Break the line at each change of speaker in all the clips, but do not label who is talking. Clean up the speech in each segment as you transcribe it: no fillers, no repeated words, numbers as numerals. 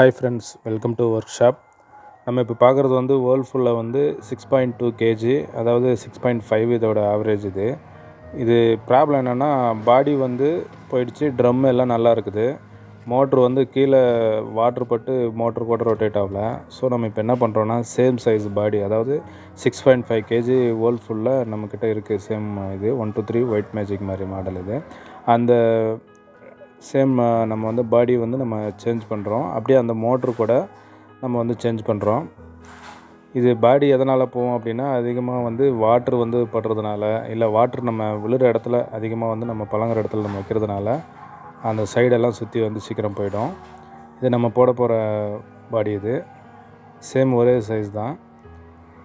Hi friends, welcome to work shop. நம்ம இப்போ பார்க்குறது வந்து வேர்ல்பூலில் வந்து 6.2 கேஜி, அதாவது 6.5 இதோட ஆவரேஜ். இது ப்ராப்ளம் என்னென்னா, பாடி வந்து போயிடுச்சு, ட்ரம் எல்லாம் நல்லா இருக்குது. மோட்ரு வந்து கீழே வாட்ரு பட்டு மோட்ரு கூட ரொட்டேட் ஆகல. ஸோ நம்ம இப்போ என்ன பண்ணுறோன்னா, சேம் சைஸ் பாடி, அதாவது 6.5 கேஜி வேர்ல்பூலில் நம்மக்கிட்ட இருக்குது. சேம் இது 123 ஒயிட் மேஜிக் மாதிரி மாடல். இது அந்த சேம் நம்ம வந்து பாடி வந்து நம்ம சேஞ்ச் பண்ணுறோம். அப்படியே அந்த மோட்ரு கூட நம்ம வந்து சேஞ்ச் பண்ணுறோம். இது பாடி எதனால் போவோம் அப்படின்னா, அதிகமாக வந்து வாட்ரு வந்து படுறதுனால, இல்லை வாட்ரு நம்ம விழுற இடத்துல அதிகமாக வந்து நம்ம பழங்குற இடத்துல நம்ம வைக்கிறதுனால அந்த சைடெல்லாம் சுற்றி வந்து சீக்கிரம் போயிடும். இது நம்ம போட போகிற பாடி. இது சேம் ஒரே சைஸ் தான்.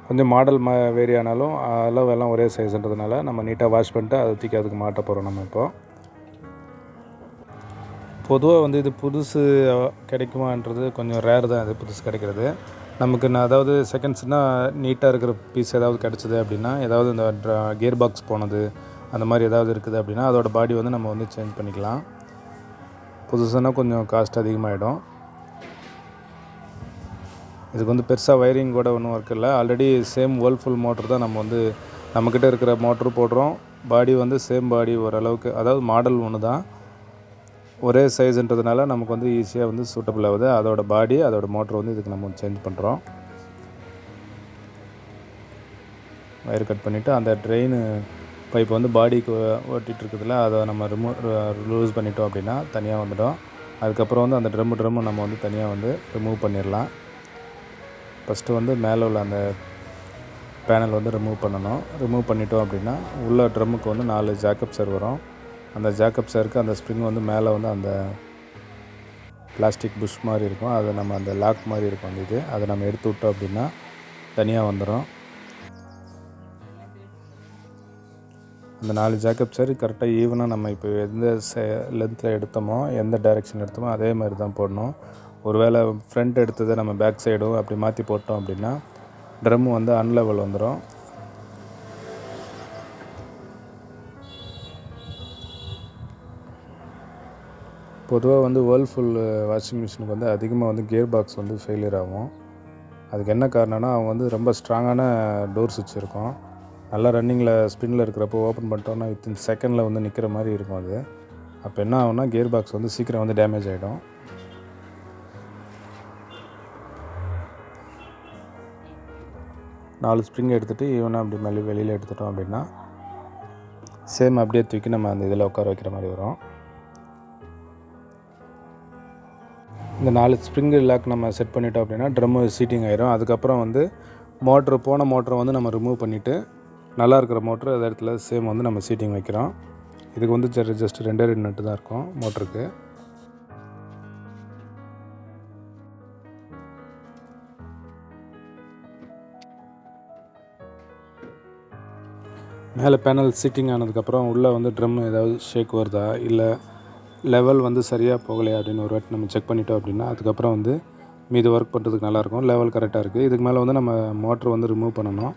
கொஞ்சம் மாடல் வேரி ஆனாலும் அளவு எல்லாம் ஒரே சைஸ்ன்றதுனால நம்ம நீட்டாக வாஷ் பண்ணிட்டு அதை தூக்கி அதுக்கு மாட்ட போகிறோம். நம்ம இப்போது பொதுவாக வந்து இது புதுசு கிடைக்குமான்றது கொஞ்சம் ரேர் தான். இது புதுசு கிடைக்கிறது நமக்கு. அதாவது செகண்ட்ஸ்னால் நீட்டாக இருக்கிற பீஸ் ஏதாவது கிடச்சிது அப்படின்னா, ஏதாவது இந்த கியர் பாக்ஸ் போனது அந்த மாதிரி ஏதாவது இருக்குது அப்படின்னா அதோட பாடி வந்து நம்ம வந்து சேஞ்ச் பண்ணிக்கலாம். புதுசுனா கொஞ்சம் காஸ்ட் அதிகமாகிடும். இதுக்கு வந்து பெருசாக வயரிங் கூட ஒன்றும் ஒர்க் இல்லை. ஆல்ரெடி சேம் வேர்ல்பூல் மோட்ரு தான் நம்ம வந்து நம்மக்கிட்ட இருக்கிற மோட்ரு போடுறோம். பாடி வந்து சேம் பாடி ஓரளவுக்கு, அதாவது மாடல் ஒன்று தான், ஒரே சைஸுன்றதுனால நமக்கு வந்து ஈஸியாக வந்து சூட்டபிள் ஆகுது. அதோட பாடி, அதோட மோட்ரு வந்து இதுக்கு நம்ம சேஞ்ச் பண்ணுறோம். வயர் கட் பண்ணிவிட்டு அந்த ட்ரெயின் பைப் வந்து பாடிக்கு ஓட்டிகிட்டு இருக்குதுல, அதை நம்ம லூஸ் பண்ணிட்டோம் அப்படின்னா தனியாக வந்துடும். அதுக்கப்புறம் வந்து அந்த ட்ரம்மு நம்ம வந்து தனியாக வந்து ரிமூவ் பண்ணிடலாம். ஃபஸ்ட்டு வந்து மேலே உள்ள அந்த பேனல் வந்து ரிமூவ் பண்ணணும். ரிமூவ் பண்ணிட்டோம் அப்படின்னா உள்ள ட்ரம்முக்கு வந்து 4 ஜாக்கப் சர் வரும். அந்த ஜாக்கப் சருக்கு அந்த ஸ்ப்ரிங் வந்து மேலே வந்து அந்த பிளாஸ்டிக் புஷ் மாதிரி இருக்கும், அதை நம்ம அந்த லாக் மாதிரி இருக்கும் அந்த இது, அதை நம்ம எடுத்து விட்டோம் அப்படின்னா தனியாக வந்துடும். அந்த 4 ஜாக்கப் சர் கரெக்டாக ஈவனாக நம்ம இப்போ எந்த லென்த்தில் எடுத்தோமோ, எந்த டைரெக்ஷன் எடுத்தோமோ அதே மாதிரி தான் போடணும். ஒருவேளை ஃப்ரண்ட் எடுத்ததை நம்ம பேக் சைடும் அப்படி மாற்றி போட்டோம் அப்படின்னா ட்ரம்மு வந்து அன்லெவல் வந்துடும். பொதுவாக வந்து வேர்ல்பூல் வாஷிங் மிஷினுக்கு வந்து அதிகமாக வந்து கியர் பாக்ஸ் வந்து ஃபெயிலியர் ஆகும். அதுக்கு என்ன காரணம்னா, அவங்க வந்து ரொம்ப ஸ்ட்ராங்கான டோர் சுவிட்ச் இருக்கும். நல்லா ரன்னிங்கில் ஸ்பின்னில் இருக்கிறப்போ ஓப்பன் பண்ணிட்டோன்னா வித்தின் செகண்டில் வந்து நிற்கிற மாதிரி இருக்கும். அது அப்போ என்ன ஆகும்னா, கியர் பாக்ஸ் வந்து சீக்கிரம் வந்து டேமேஜ் ஆகிடும். நாலு ஸ்ப்ரிங் எடுத்துகிட்டு ஈவனாக அப்படி வெளியில் எடுத்துட்டோம் அப்படின்னா சேம் அப்படியே தூக்கி நம்ம அந்த இதில் உட்கார வைக்கிற மாதிரி வரும். இந்த 4 ஸ்ப்ரிங்கு லாக் நம்ம செட் பண்ணிட்டோம் அப்படின்னா ட்ரம்மு சீட்டிங் ஆயிரும். அதுக்கப்புறம் வந்து போன மோட்டரை வந்து நம்ம ரிமூவ் பண்ணிவிட்டு நல்லா இருக்கிற மோட்ரு அதே இடத்துல சேம் வந்து நம்ம சீட்டிங் வைக்கிறோம். இதுக்கு வந்து ஜஸ்ட் 2 நட்டு தான் இருக்கும் மோட்டருக்கு. மேலே பேனல் சீட்டிங் ஆனதுக்கப்புறம் உள்ளே வந்து ட்ரம் ஏதாவது ஷேக் வருதா, இல்லை லெவல் வந்து சரியாக போகலையா அப்படின்னு ஒரு வாட்டி நம்ம செக் பண்ணிட்டோம் அப்படின்னா அதுக்கப்புறம் வந்து மீது ஒர்க் பண்ணுறதுக்கு நல்லாயிருக்கும். லெவல் கரெக்டாக இருக்குது. இதுக்கு மேலே வந்து நம்ம மோட்ரு வந்து ரிமூவ் பண்ணணும்.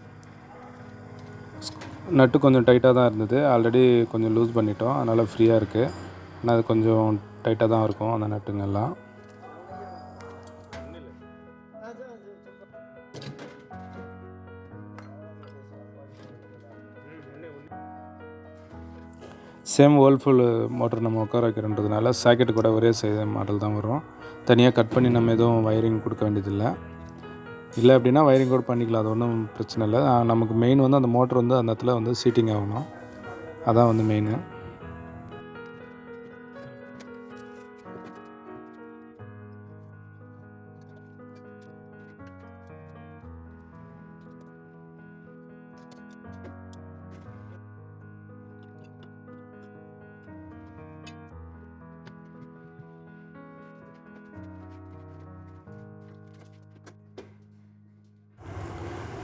நட்டு கொஞ்சம் டைட்டாக தான் இருந்தது, ஆல்ரெடி கொஞ்சம் லூஸ் பண்ணிட்டோம், அதனால் ஃப்ரீயாக இருக்குது. ஆனால் அது கொஞ்சம் டைட்டாக தான் இருக்கும் அந்த நட்டுங்கெல்லாம். சேம் வேர்ல்பூல் மோட்டர் நம்ம உட்கார வைக்கிறன்றதுனால சாக்கெட்டு கூட ஒரே சைஸ் மாடல் தான் வரும். தனியாக கட் பண்ணி நம்ம எதுவும் வயரிங் கொடுக்க வேண்டியதில்லை. இல்லை அப்படின்னா வயரிங் கூட பண்ணிக்கலாம், அது ஒன்றும் பிரச்சனை இல்லை. நமக்கு மெயின் வந்து அந்த மோட்ரு வந்து அந்த இடத்துல வந்து சீட்டிங் ஆகணும், அதான் வந்து மெயின்.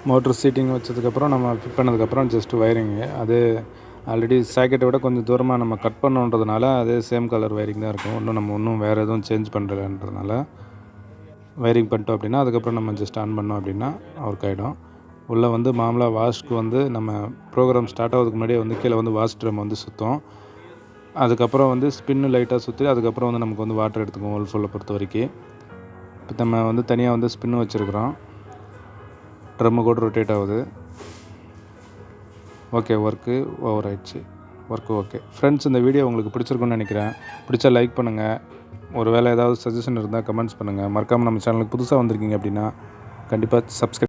மோட்ரு சீட்டிங் வச்சதுக்கப்புறம் நம்ம ஃபிட் பண்ணதுக்கப்புறம் ஜஸ்ட்டு வயரிங்கு அது ஆல்ரெடி சாக்கெட்டை விட கொஞ்சம் தூரமாக நம்ம கட் பண்ணுன்றதுனால அதே சேம் கலர் வயரிங் தான் இருக்கும். இன்னும் வேறு எதுவும் சேஞ்ச் பண்ணுறதுன்றதுனால வயரிங் பண்ணிட்டோம் அப்படின்னா அதுக்கப்புறம் நம்ம ஜஸ்ட் ஆன் பண்ணோம் அப்படின்னா ஒர்க் ஆகிடும். உள்ளே வந்து மாமூலாக வாஷ்க்கு வந்து நம்ம ப்ரோக்ராம் ஸ்டார்ட் ஆகிறதுக்கு முன்னாடியே வந்து கீழே வந்து வாஷ் ட்ரம் வந்து சுற்றும். அதுக்கப்புறம் வந்து ஸ்பின்னு லைட்டாக சுற்றி அதுக்கப்புறம் வந்து நமக்கு வந்து வாட்டர் எடுத்துக்கும் வேர்ல்பூலை பொறுத்த வரைக்கும். இப்போ நம்ம வந்து தனியாக வந்து ஸ்பின் வச்சுருக்குறோம். ட்ரம்மு கூட ரொட்டேட் ஆகுது. ஓகே, ஒர்க்கு ஓவர் ஆயிடுச்சு. Work okay. ஃப்ரெண்ட்ஸ், இந்த வீடியோ உங்களுக்கு பிடிச்சிருக்குன்னு நினைக்கிறேன். பிடிச்சா லைக் பண்ணுங்கள். ஒரு வேளை ஏதாவது சஜஷன் இருந்தால் கமெண்ட்ஸ் பண்ணுங்கள். மறக்காமல் நம்ம சேனலுக்கு புதுசாக வந்திருக்கீங்க அப்படின்னா கண்டிப்பாக சப்ஸ்கிரைப்